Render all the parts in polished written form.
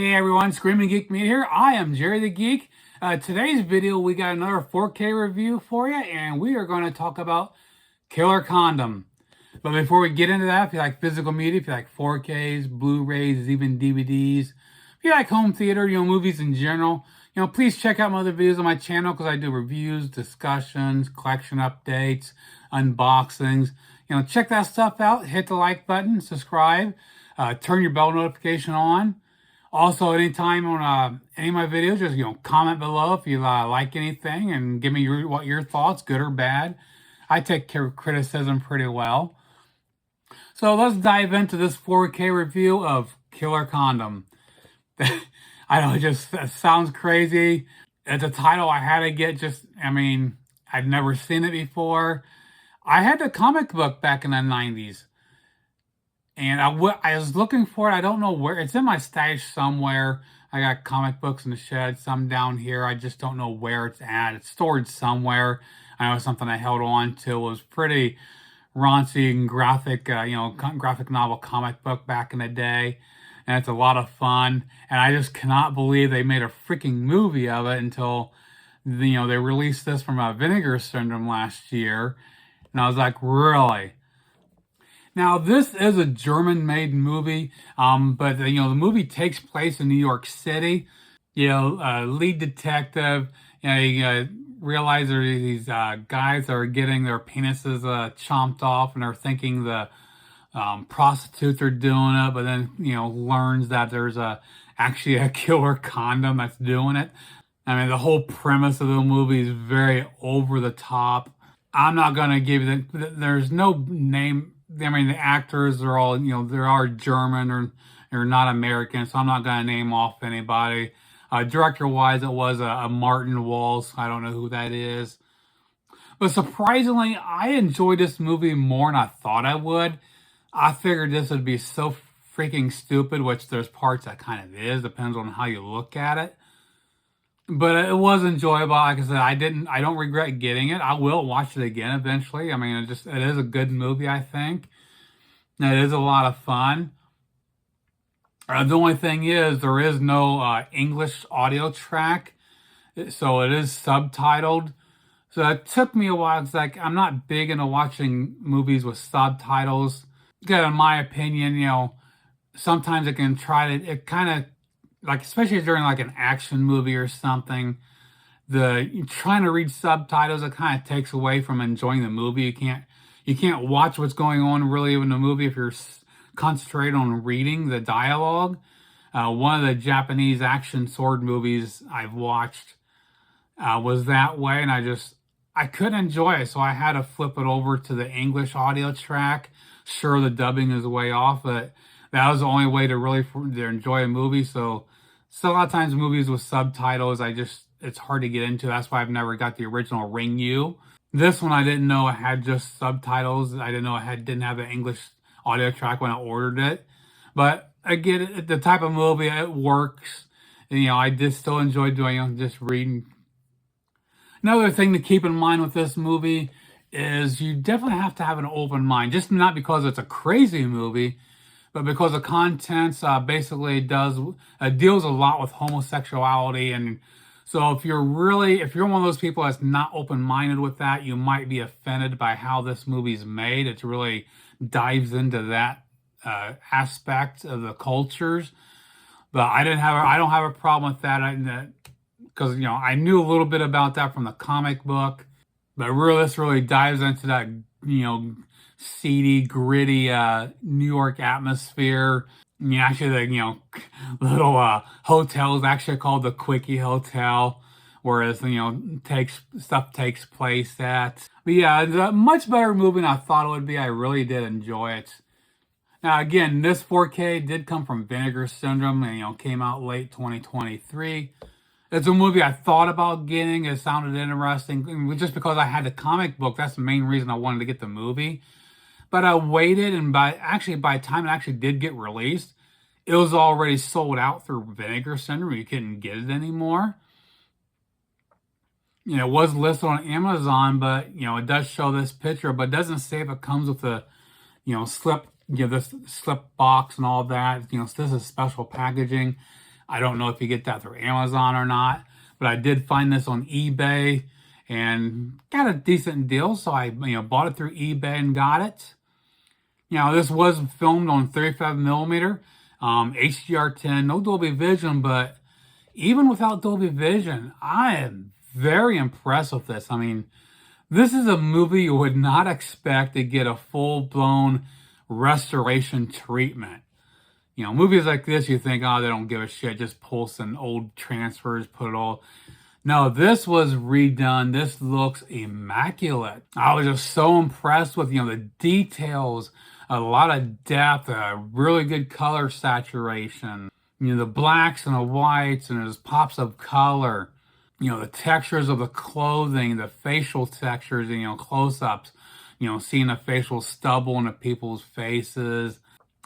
Hey everyone, Screaming Geek Media here. I am Jerry the Geek. Today's video, we got another 4K review for you, and we are going to talk about Killer Condom. But before we get into that, if you like physical media, if you like 4Ks, Blu-rays, even DVDs, if you like home theater, movies in general, please check out my other videos on my channel because I do reviews, discussions, collection updates, unboxings. Check that stuff out. Hit the like button, subscribe, turn your bell notification on. Also, anytime on any of my videos, just comment below if you like anything and give me what your thoughts, good or bad. I take care of criticism pretty well. So let's dive into this 4K review of Killer Condom. I know it just sounds crazy. It's a title I had to get. I'd never seen it before. I had the comic book back in the 90s. And I was looking for it. I don't know where. It's in my stash somewhere. I got comic books in the shed, some down here. I just don't know where it's at. It's stored somewhere. I know it's something I held on to. It was pretty raunchy and graphic, graphic novel comic book back in the day. And it's a lot of fun. And I just cannot believe they made a freaking movie of it until, they released this from Vinegar Syndrome last year. And I was like, really? Now, this is a German-made movie, but the movie takes place in New York City. Lead detective, you realize there are these guys that are getting their penises chomped off, and they're thinking the prostitutes are doing it, but then learns that there's actually a killer condom that's doing it. I mean, the whole premise of the movie is very over the top. I'm not gonna give you there's no name. I mean, the actors are all, they are German or not American, so I'm not going to name off anybody. Director-wise, it was a Martin Walsh. I don't know who that is. But surprisingly, I enjoyed this movie more than I thought I would. I figured this would be so freaking stupid, which there's parts that kind of is, depends on how you look at it. But it was enjoyable. Like I said, I don't regret getting it. I will watch it again eventually. I mean, it is a good movie, I think. And it is a lot of fun. The only thing is, there is no English audio track. So it is subtitled. So it took me a while. It's like, I'm not big into watching movies with subtitles. Because in my opinion, sometimes it can it kind of, like, especially during like an action movie or something, trying to read subtitles, it kind of takes away from enjoying the movie. You can't watch what's going on really in the movie if you're concentrated on reading the dialogue. One of the Japanese action sword movies I've watched was that way, and I couldn't enjoy it, so I had to flip it over to the English audio track. Sure, the dubbing is way off, but that was the only way to really enjoy a movie. So a lot of times movies with subtitles, it's hard to get into. That's why I've never got the original Ring You. This one, I didn't know it had just subtitles. I didn't know it didn't have the English audio track when I ordered it. But again, the type of movie, it works. And, I just still enjoy doing just reading. Another thing to keep in mind with this movie is you definitely have to have an open mind. Just not because it's a crazy movie, but because the contents basically deals a lot with homosexuality. And so if you're one of those people that's not open-minded with that, you might be offended by how this movie's made. It really dives into that aspect of the cultures. But I don't have a problem with that because I knew a little bit about that from the comic book. But this really dives into that seedy, gritty New York atmosphere. Actually, the little hotel is actually called the Quickie Hotel, whereas stuff takes place at. But yeah, it's a much better movie than I thought it would be. I really did enjoy it. Now again, this 4K did come from Vinegar Syndrome, and came out late 2023. It's a movie I thought about getting. It sounded interesting, just because I had the comic book. That's the main reason I wanted to get the movie. But I waited, and by the time it actually did get released, it was already sold out through Vinegar Syndrome. You couldn't get it anymore. It was listed on Amazon, but it does show this picture, but it doesn't say if it comes with the slip, this slip box and all that. This is special packaging. I don't know if you get that through Amazon or not, but I did find this on eBay and got a decent deal. So I, bought it through eBay and got it. This was filmed on 35 millimeter, HDR10, no Dolby Vision, but even without Dolby Vision, I am very impressed with this. I mean, this is a movie you would not expect to get a full-blown restoration treatment. Movies like this, you think, oh, they don't give a shit, just pull some old transfers, put it all. No, this was redone. This looks immaculate. I was just so impressed with, the details, a lot of depth, a really good color saturation. The blacks and the whites, and there's pops of color. The textures of the clothing, the facial textures, close-ups, seeing the facial stubble in the people's faces.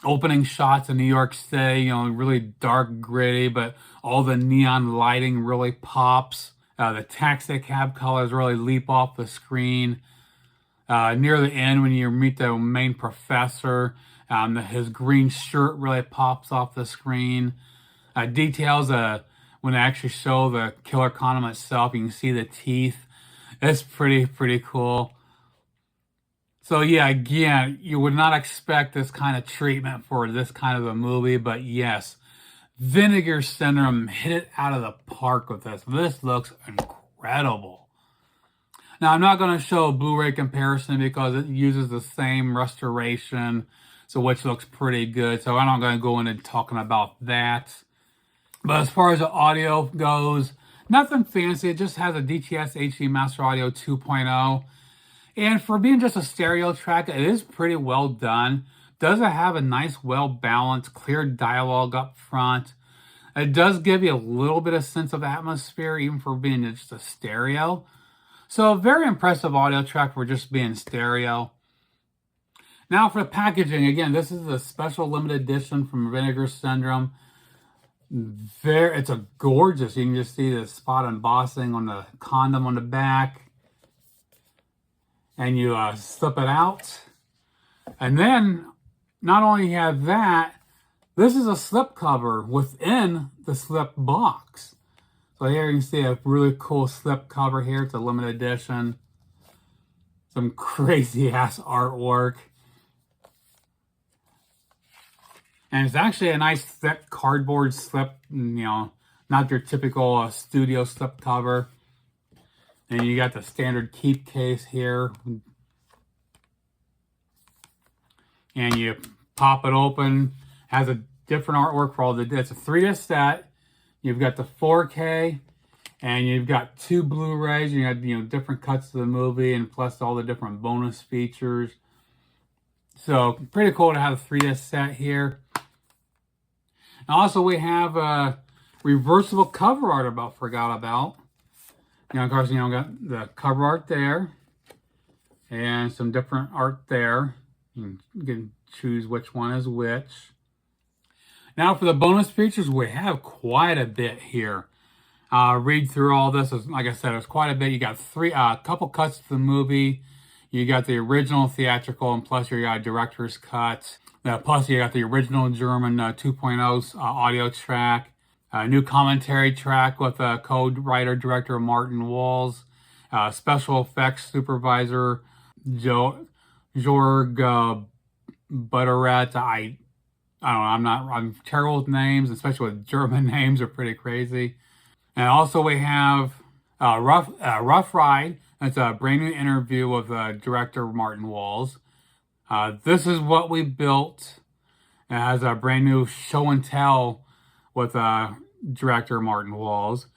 Opening shots in New York City, really dark, gritty, but all the neon lighting really pops. The taxi cab colors really leap off the screen. Near the end, when you meet the main professor, his green shirt really pops off the screen. Details when they actually show the killer condom itself, you can see the teeth. It's pretty cool. So yeah, again, you would not expect this kind of treatment for this kind of a movie, but yes, Vinegar Syndrome hit it out of the park with this. This looks incredible. Now, I'm not going to show a Blu-ray comparison because it uses the same restoration, so which looks pretty good. So I'm not going to go into talking about that. But as far as the audio goes, nothing fancy. It just has a DTS HD Master Audio 2.0. And for being just a stereo track, it is pretty well done. Does it have a nice, well-balanced, clear dialogue up front? It does give you a little bit of sense of atmosphere, even for being just a stereo. So a very impressive audio track for just being stereo. Now for the packaging, again, this is a special limited edition from Vinegar Syndrome. It's a gorgeous, you can just see the spot embossing on the condom on the back. And you slip it out. And then, not only have that, this is a slip cover within the slip box. So here you can see a really cool slip cover here. It's a limited edition. Some crazy ass artwork. And it's actually a nice thick cardboard slip, not your typical studio slip cover. And you got the standard keep case here. And you pop it open. Has a different artwork for all the, it's a 3-disc set. You've got the 4K, and you've got 2 Blu-rays. You got, different cuts of the movie, and plus all the different bonus features. So pretty cool to have a 3-disc set here. And also we have a reversible cover art forgot about. Of course, got the cover art there and some different art there. You can choose which one is which. Now for the bonus features, we have quite a bit here. Read through all this. Like I said, there's quite a bit. You got a couple cuts to the movie. You got the original theatrical, and plus you got a director's cut. Plus you got the original German 2.0 audio track. A new commentary track with co-writer director Martin Walls, special effects supervisor Jorg Butteret. I don't know. I'm terrible with names, especially with German names are pretty crazy. And also we have Rough Ride. It's a brand new interview with director Martin Walls. This is what we built. It has a brand new show and tell with director Martin Walls.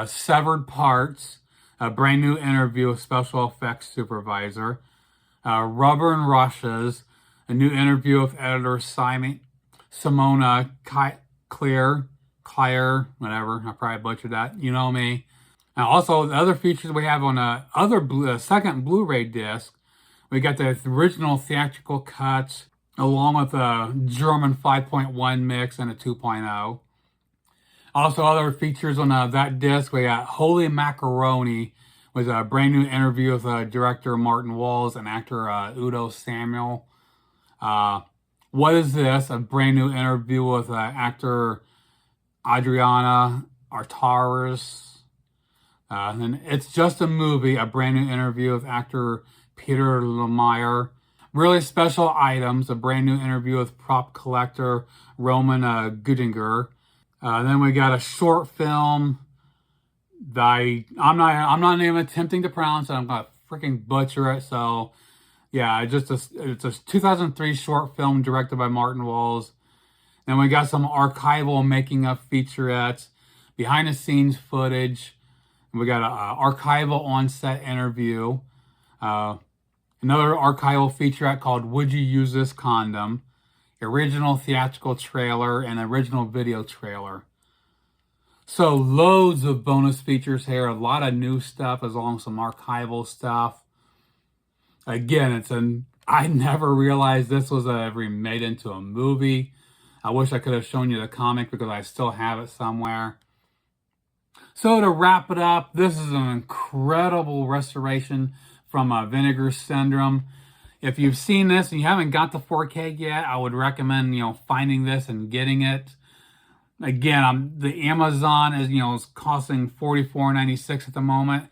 Severed Parts, a brand new interview with special effects supervisor. Rubber and Rushes, a new interview with editor Simona Clear, whatever, I probably butchered that, you know me. Now also, the other features we have on a second Blu-ray disc, we got the original theatrical cuts, along with a German 5.1 mix and a 2.0. Also, other features on that disc, we got Holy Macaroni, with a brand new interview with director Martin Walls and actor Udo Samuel. What Is This? A brand new interview with actor Adriana Artaris. And it's just a movie, a brand new interview with actor Peter Lemire. Really special items, a brand new interview with prop collector Roman Gudinger. Then we got a short film that I'm not even attempting to pronounce it. I'm gonna freaking butcher it. So yeah, it's a 2003 short film directed by Martin Walls. Then we got some archival making of featurettes, behind the scenes footage. We got an archival on-set interview, another archival featurette called Would You Use This Condom, original theatrical trailer, and original video trailer. So loads of bonus features here, a lot of new stuff as well as some archival stuff. Again, I never realized this was ever made into a movie. I wish I could have shown you the comic because I still have it somewhere. So to wrap it up, this is an incredible restoration from Vinegar Syndrome. If you've seen this and you haven't got the 4K yet, I would recommend, finding this and getting it. Again, the Amazon is costing $44.96 at the moment.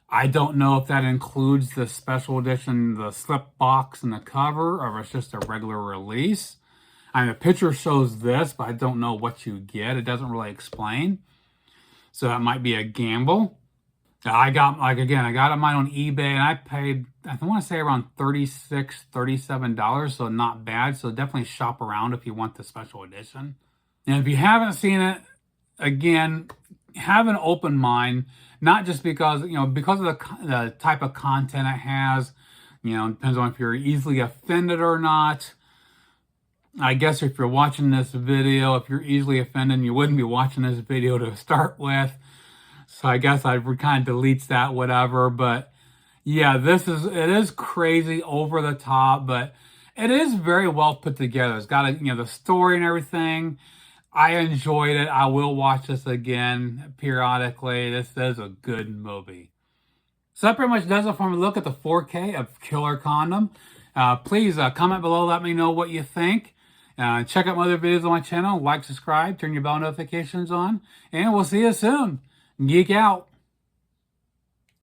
I don't know if that includes the special edition, the slip box and the cover, or if it's just a regular release. I mean, the picture shows this, but I don't know what you get. It doesn't really explain. So that might be a gamble. I got mine on eBay, and I paid, I want to say around $36, $37, so not bad. So definitely shop around if you want the special edition. And if you haven't seen it, again, have an open mind, not just because, because of the type of content it has, depends on if you're easily offended or not. I guess if you're watching this video, if you're easily offended, you wouldn't be watching this video to start with. So I guess I kind of deletes that, whatever. But yeah, it is crazy over the top, but it is very well put together. It's got the story and everything. I enjoyed it. I will watch this again periodically. This is a good movie. So that pretty much does it for me. Look at the 4K of Killer Condom. Please comment below. Let me know what you think. Check out my other videos on my channel. Like, subscribe, turn your bell notifications on. And we'll see you soon. Geek out.